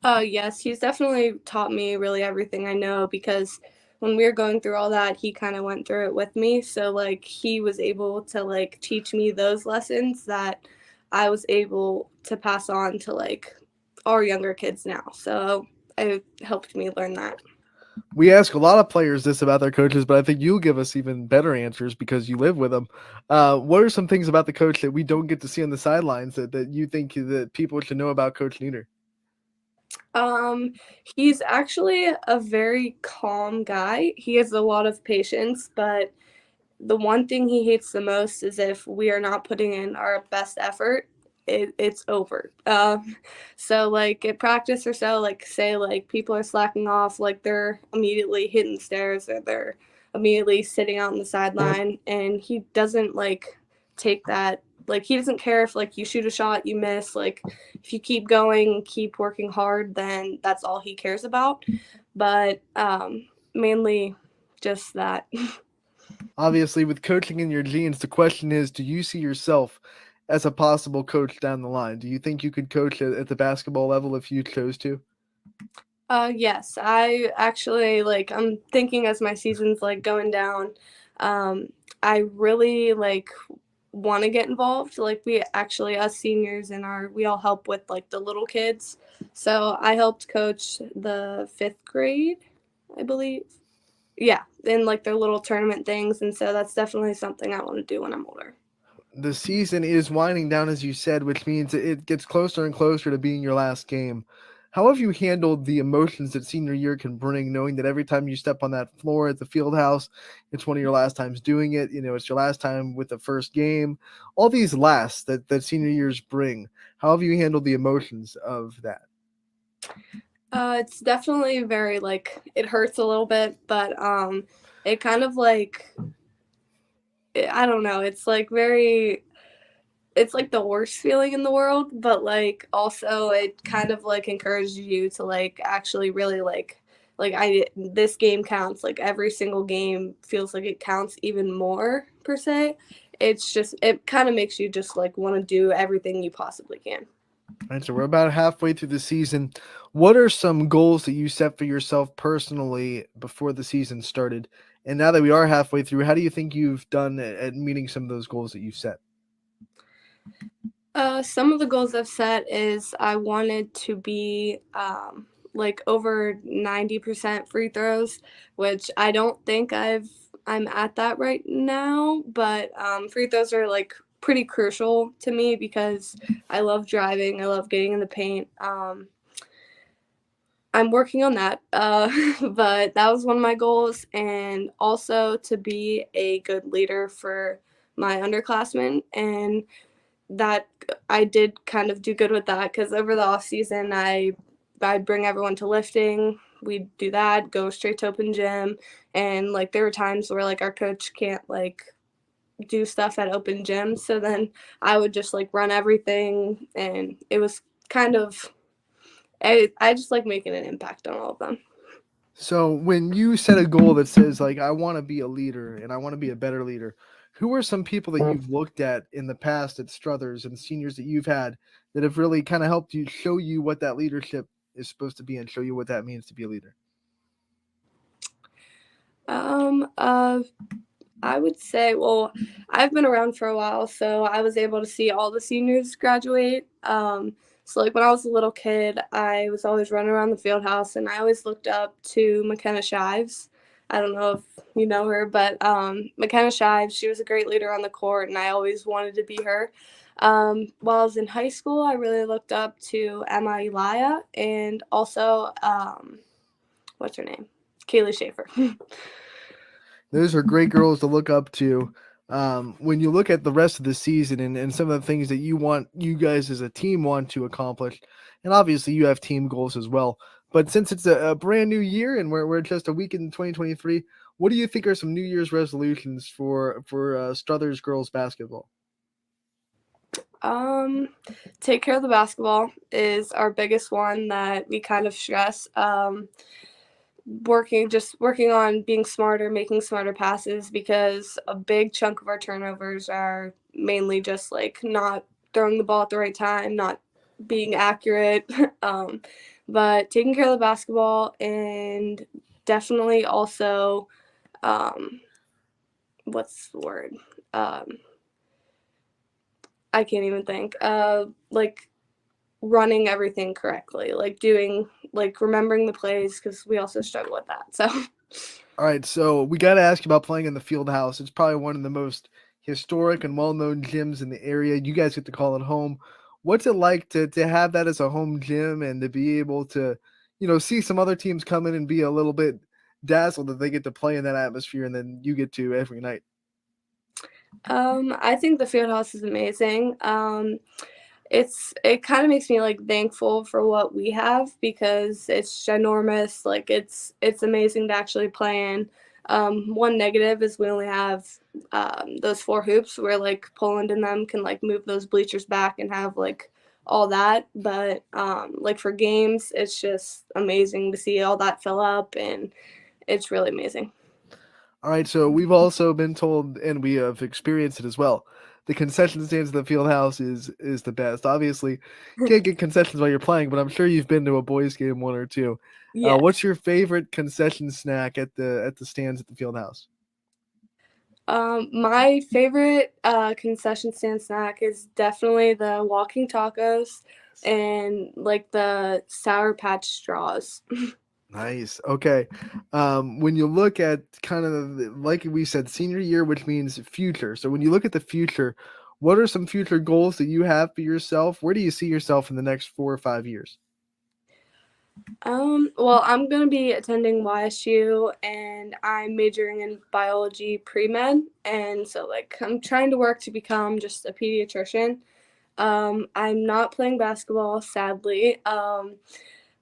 Yes, he's definitely taught me really everything I know because when we were going through all that, he kind of went through it with me. So like he was able to like teach me those lessons that I was able to pass on to like our younger kids now. So it helped me learn that. We ask a lot of players this about their coaches, but I think you'll give us even better answers because you live with them. What are some things about the coach that we don't get to see on the sidelines that you think that people should know about Coach Nieder? He's actually a very calm guy. He has a lot of patience, but the one thing he hates the most is if we are not putting in our best effort, it's over. So like at practice or so, like say like people are slacking off, like they're immediately hitting the stairs or they're immediately sitting out on the sideline, and he doesn't like take that. Like he doesn't care if like you shoot a shot, you miss. Like if you keep going, keep working hard, then that's all he cares about. But mainly just that. Obviously, with coaching in your genes, the question is, do you see yourself as a possible coach down the line? Do you think you could coach at the basketball level if you chose to? Yes, I actually like I'm thinking as my season's like going down, I really like want to get involved. Like we actually us seniors in our we all help with like the little kids. So I helped coach the 5th grade, I believe. Yeah, in like their little tournament things, and so that's definitely something I want to do when I'm older. The season is winding down, as you said, which means it gets closer and closer to being your last game. How have you handled the emotions that senior year can bring, knowing that every time you step on that floor at the field house, it's one of your last times doing it? It's your last time with the first game. All these lasts that senior years bring. How have you handled the emotions of that? It's definitely very like it hurts a little bit, but it kind of like I don't know. It's like very it's like the worst feeling in the world, but like also it kind of like encourages you to like actually really like I this game counts. Like every single game feels like it counts even more per se. It's just it kind of makes you just like want to do everything you possibly can. All right, so we're about halfway through the season. What are some goals that you set for yourself personally before the season started? And now that we are halfway through, how do you think you've done at meeting some of those goals that you've set? Some of the goals I've set is I wanted to be like over 90% free throws, which I don't think I'm at that right now, but free throws are like pretty crucial to me because I love driving, I love getting in the paint. I'm working on that, but that was one of my goals, and also to be a good leader for my underclassmen, and that I did kind of do good with that because over the off season I'd bring everyone to lifting. We'd do that, go straight to open gym, and like there were times where like our coach can't like do stuff at open gym, so then I would just like run everything, and it was kind of I just like making an impact on all of them. So when you set a goal that says like I want to be a leader and I want to be a better leader, who are some people that you've looked at in the past at Struthers and seniors that you've had that have really kind of helped you show you what that leadership is supposed to be and show you what that means to be a leader? I would say, well, I've been around for a while, so I was able to see all the seniors graduate. So like when I was a little kid, I was always running around the field house, and I always looked up to McKenna Shives. I don't know if you know her, but McKenna Shives, she was a great leader on the court, and I always wanted to be her. While I was in high school, I really looked up to Emma Elia and also, what's her name? Kaylee Schaefer. Those are great girls to look up to. When you look at the rest of the season and some of the things that you guys as a team want to accomplish, and obviously you have team goals as well. But since it's a brand new year and we're just a week in 2023, what do you think are some New Year's resolutions for Struthers girls basketball? Take care of the basketball is our biggest one that we kind of stress. Working on being smarter, making smarter passes, because a big chunk of our turnovers are mainly just like not throwing the ball at the right time, not being accurate. But taking care of the basketball, and definitely also, what's the word? I can't even think. Like running everything correctly, like doing, like remembering the plays, because we also struggle with that. So, All right, so we got to ask you about playing in the field house. It's probably one of the most historic and well-known gyms in the area. You guys get to call it home. What's it like to have that as a home gym and to be able to, see some other teams come in and be a little bit dazzled that they get to play in that atmosphere and then you get to every night? I think the field house is amazing. It kind of makes me like thankful for what we have, because it's ginormous. Like it's amazing to actually play in. One negative is we only have those 4 hoops where like Poland and them can like move those bleachers back and have like all that. But like for games, it's just amazing to see all that fill up, and it's really amazing. All right, so we've also been told, and we have experienced it as well. The concession stands at the field house is the best. Obviously, can't get concessions while you're playing, but I'm sure you've been to a boys' game, one or two. Yeah. What's your favorite concession snack at the stands at the field house? My favorite concession stand snack is definitely the walking tacos and like the Sour Patch straws. Nice. Okay. When you look at kind of like we said, senior year, which means future. So when you look at the future, what are some future goals that you have for yourself? Where do you see yourself in the next 4 or 5 years? Well, I'm gonna be attending YSU, and I'm majoring in biology pre-med, and so like I'm trying to work to become just a pediatrician. I'm not playing basketball, sadly,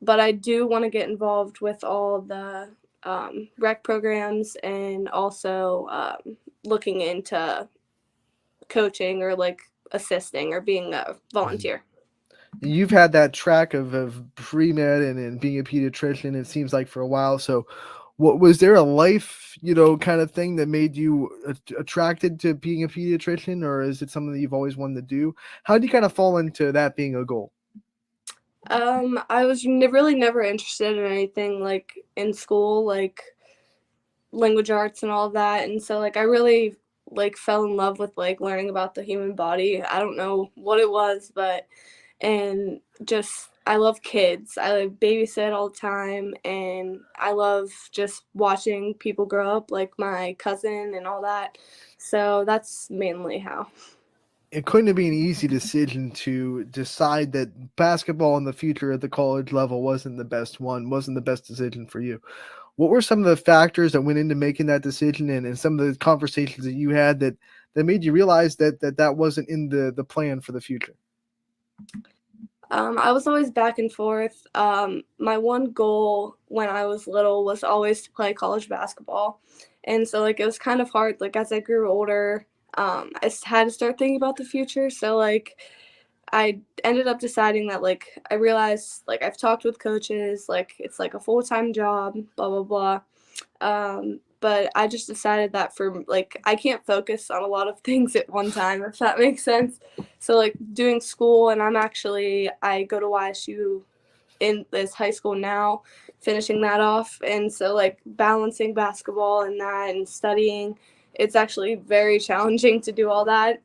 but I do want to get involved with all the rec programs, and also looking into coaching or like assisting or being a volunteer. You've had that track of pre-med and being a pediatrician, it seems like, for a while. So what was there a life, kind of thing that made you attracted to being a pediatrician, or is it something that you've always wanted to do? How do you kind of fall into that being a goal? I was really never interested in anything like in school, like language arts and all of that. And so like I really like fell in love with like learning about the human body. I don't know what it was, but and just I love kids. I like babysit all the time, and I love just watching people grow up, like my cousin and all that. So that's mainly how. It couldn't have been an easy decision to decide that basketball in the future at the college level wasn't the best decision for you. What were some of the factors that went into making that decision, and some of the conversations that you had that made you realize that wasn't in the plan for the future? I was always back and forth. My one goal when I was little was always to play college basketball. And so, like, it was kind of hard. Like, as I grew older, had to start thinking about the future. So, like, I ended up deciding that, like, I realized, like, I've talked with coaches, like, it's like a full-time job, blah, blah, blah. But I just decided that for like I can't focus on a lot of things at one time, if that makes sense. So like doing school, and I go to YSU in this high school now, finishing that off, and so like balancing basketball and that and studying, it's actually very challenging to do all that.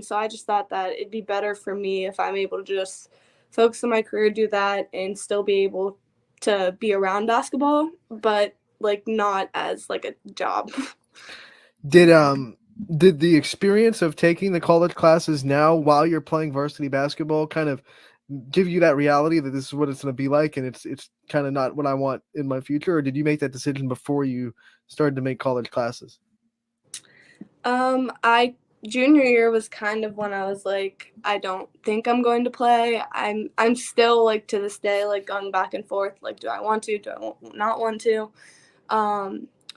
So I just thought that it'd be better for me if I'm able to just focus on my career, do that, and still be able to be around basketball, but like not as like a job. Did the experience of taking the college classes now while you're playing varsity basketball kind of give you that reality that this is what it's going to be like, and it's kind of not what I want in my future? Or did you make that decision before you started to make college classes? I Junior year was kind of when I was like, I don't think I'm going to play. I'm still like to this day like going back and forth, like do I want to, do I not want to?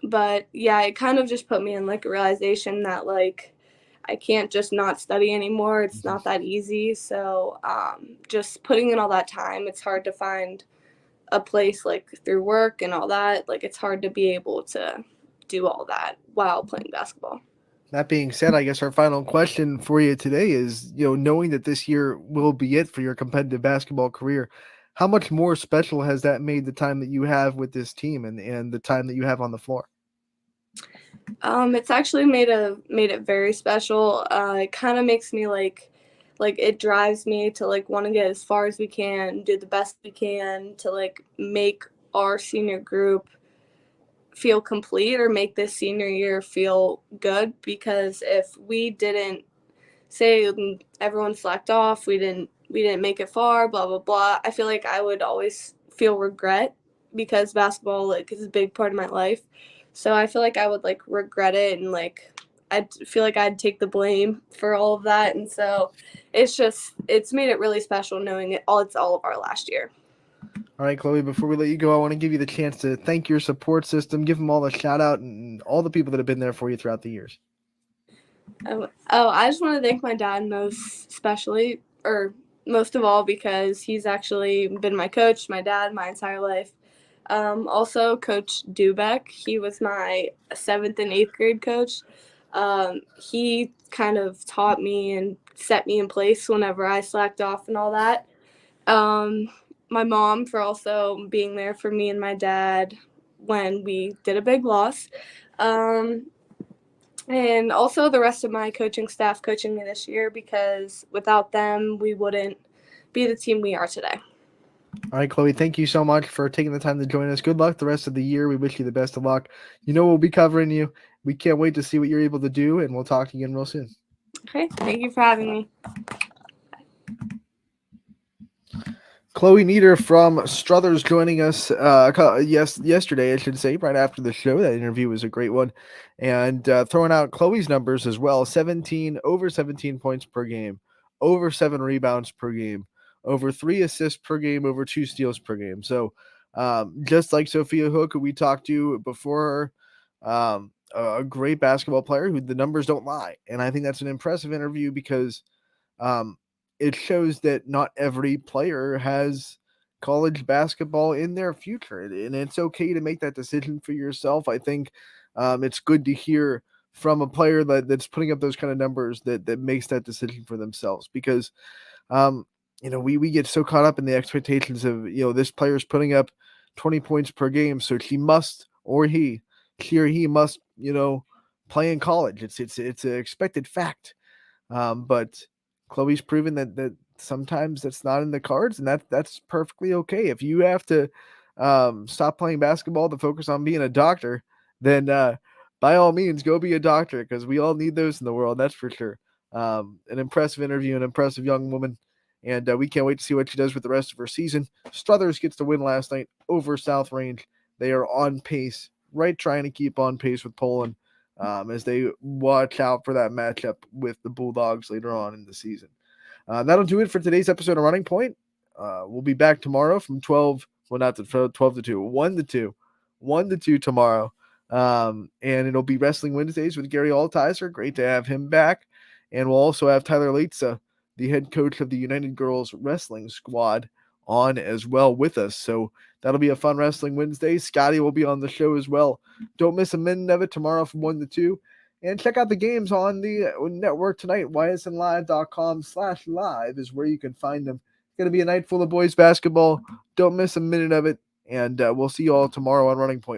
But yeah, it kind of just put me in like a realization that like I can't just not study anymore. It's not that easy. So just putting in all that time, it's hard to find a place like through work and all that. Like it's hard to be able to do all that while playing basketball. That being said, I guess our final question for you today is, knowing that this year will be it for your competitive basketball career, how much more special has that made the time that you have with this team and the time that you have on the floor? It's actually made it very special. It kind of makes me like it drives me to like want to get as far as we can, do the best we can to like make our senior group feel complete or make this senior year feel good, because if we didn't say everyone slacked off, we didn't make it far, blah blah blah, I feel like I would always feel regret, because basketball like is a big part of my life. So I feel like I would like regret it, and like I'd feel like I'd take the blame for all of that. And so it's made it really special knowing it's all of our last year. All right, Chloe, before we let you go, I want to give you the chance to thank your support system, give them all a shout out, and all the people that have been there for you throughout the years. I just want to thank my dad most of all, because he's actually been my coach, my dad, my entire life. Also, Coach Dubeck, he was my 7th and 8th grade coach. He kind of taught me and set me in place whenever I slacked off and all that. My mom for also being there for me and my dad when we did a big loss. And also the rest of my coaching staff coaching me this year, because without them, we wouldn't be the team we are today. All right, Chloe, thank you so much for taking the time to join us. Good luck the rest of the year. We wish you the best of luck. We'll be covering you. We can't wait to see what you're able to do, and we'll talk to you again real soon. Okay, thank you for having me. Chloe Nieder from Struthers joining us yesterday, I should say, right after the show. That interview was a great one. And throwing out Chloe's numbers as well, over 17 points per game, over 7 rebounds per game, over 3 assists per game, over 2 steals per game. So just like Sophia Hook, who we talked to before her, a great basketball player who the numbers don't lie. And I think that's an impressive interview, because it shows that not every player has college basketball in their future, and it's okay to make that decision for yourself. I think it's good to hear from a player that's putting up those kind of numbers that makes that decision for themselves, because we get so caught up in the expectations of this player's putting up 20 points per game, so she or he must play in college. It's an expected fact, but Chloe's proven that sometimes that's not in the cards, and that's perfectly okay. If you have to stop playing basketball to focus on being a doctor, then by all means go be a doctor, because we all need those in the world, that's for sure. An impressive interview, an impressive young woman, and we can't wait to see what she does with the rest of her season. Struthers gets the win last night over South Range. They are on pace, trying to keep on pace with Poland, as they watch out for that matchup with the Bulldogs later on in the season. That'll do it for today's episode of Running Point. We'll be back tomorrow from 12 to 2, 1 to 2 tomorrow. And it'll be Wrestling Wednesdays with Gary Altizer. Great to have him back. And we'll also have Tyler Leitza, the head coach of the United Girls Wrestling Squad, on as well with us. So that'll be a fun Wrestling Wednesday. Scotty will be on the show as well. Don't miss a minute of it tomorrow from 1 to 2. And check out the games on the network tonight. ysnlive.com/live is where you can find them. It's going to be a night full of boys basketball. Don't miss a minute of it. And we'll see you all tomorrow on Running Point.